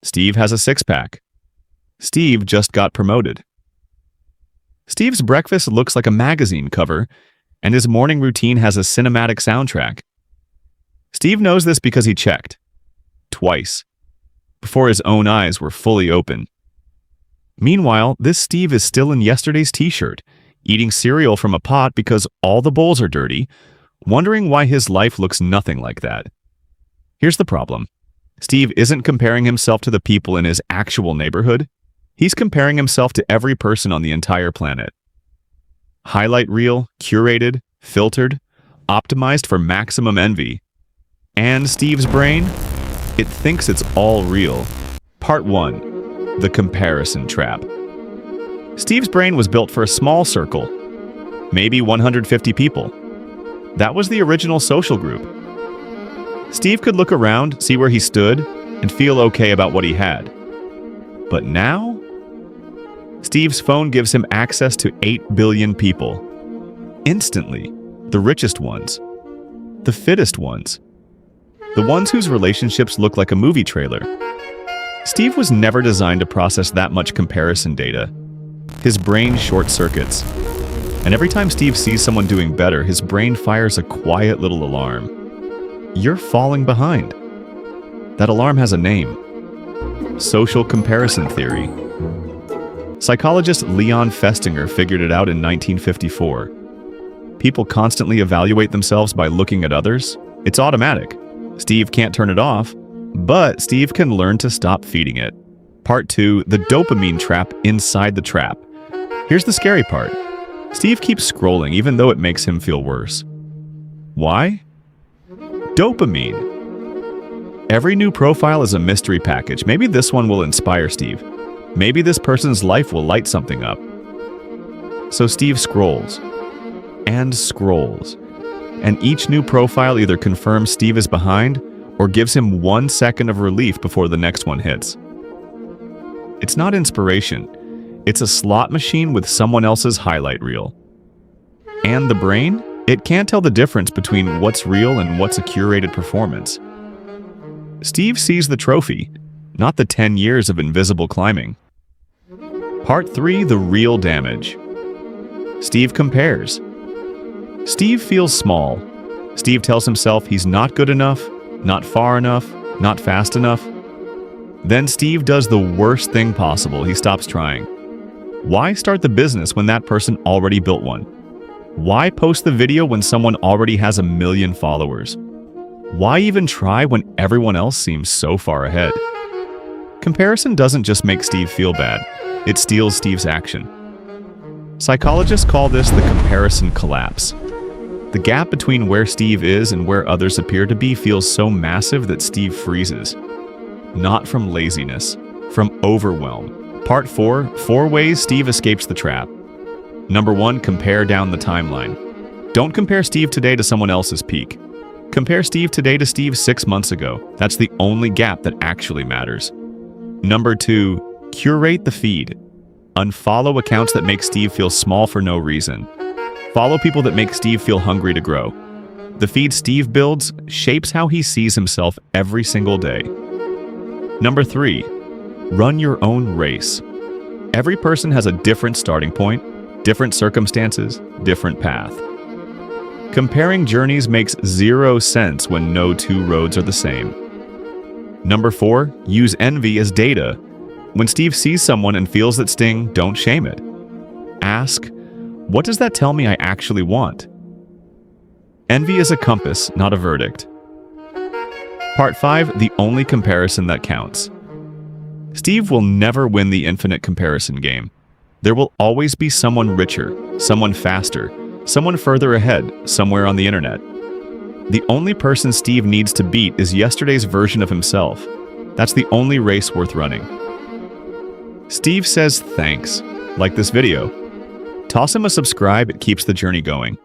Steve has a six-pack. Steve just got promoted. Steve's breakfast looks like a magazine cover, and his morning routine has a cinematic soundtrack. Steve knows this because he checked. Twice. Before his own eyes were fully open. Meanwhile, this Steve is still in yesterday's t-shirt, eating cereal from a pot because all the bowls are dirty, wondering why his life looks nothing like that. Here's the problem. Steve isn't comparing himself to the people in his actual neighborhood. He's comparing himself to every person on the entire planet. Highlight reel, curated, filtered, optimized for maximum envy. And Steve's brain? It thinks it's all real. Part 1. The Comparison Trap. Steve's brain was built for a small circle, maybe 150 people. That was the original social group. Steve could look around, see where he stood, and feel okay about what he had. But now? Steve's phone gives him access to 8 billion people. Instantly. The richest ones. The fittest ones. The ones whose relationships look like a movie trailer. Steve was never designed to process that much comparison data. His brain short-circuits. And every time Steve sees someone doing better, his brain fires a quiet little alarm. You're falling behind. That alarm has a name. Social comparison theory. Psychologist Leon Festinger figured it out in 1954. People constantly evaluate themselves by looking at others. It's automatic. Steve can't turn it off, but Steve can learn to stop feeding it. Part 2, the dopamine trap inside the trap. Here's the scary part. Steve keeps scrolling even though it makes him feel worse. Why? Dopamine. Every new profile is a mystery package. Maybe this one will inspire Steve. Maybe this person's life will light something up. So Steve scrolls. And scrolls. And each new profile either confirms Steve is behind or gives him 1 second of relief before the next one hits. It's not inspiration. It's a slot machine with someone else's highlight reel. And the brain? It can't tell the difference between what's real and what's a curated performance. Steve sees the trophy, not the 10 years of invisible climbing. Part 3, the real damage. Steve compares. Steve feels small. Steve tells himself he's not good enough, not far enough, not fast enough. Then Steve does the worst thing possible. He stops trying. Why start the business when that person already built one? Why post the video when someone already has 1 million followers? Why even try when everyone else seems so far ahead? Comparison doesn't just make Steve feel bad. It steals Steve's action. Psychologists call this the comparison collapse. The gap between where Steve is and where others appear to be feels so massive that Steve freezes. Not from laziness, from overwhelm. Part 4, 4 ways Steve escapes the trap. Number 1, compare down the timeline. Don't compare Steve today to someone else's peak. Compare Steve today to Steve 6 months ago. That's the only gap that actually matters. Number 2, curate the feed. Unfollow accounts that make Steve feel small for no reason. Follow people that make Steve feel hungry to grow. The feed Steve builds shapes how he sees himself every single day. Number 3, run your own race. Every person has a different starting point, different circumstances, different path. Comparing journeys makes 0 sense when no 2 roads are the same. Number 4, use envy as data. When Steve sees someone and feels that sting, don't shame it. Ask, what does that tell me I actually want? Envy is a compass, not a verdict. Part 5, the only comparison that counts. Steve will never win the infinite comparison game. There will always be someone richer, someone faster, someone further ahead, somewhere on the internet. The only person Steve needs to beat is yesterday's version of himself. That's the only race worth running. Steve says thanks, like this video. Toss him a subscribe, it keeps the journey going.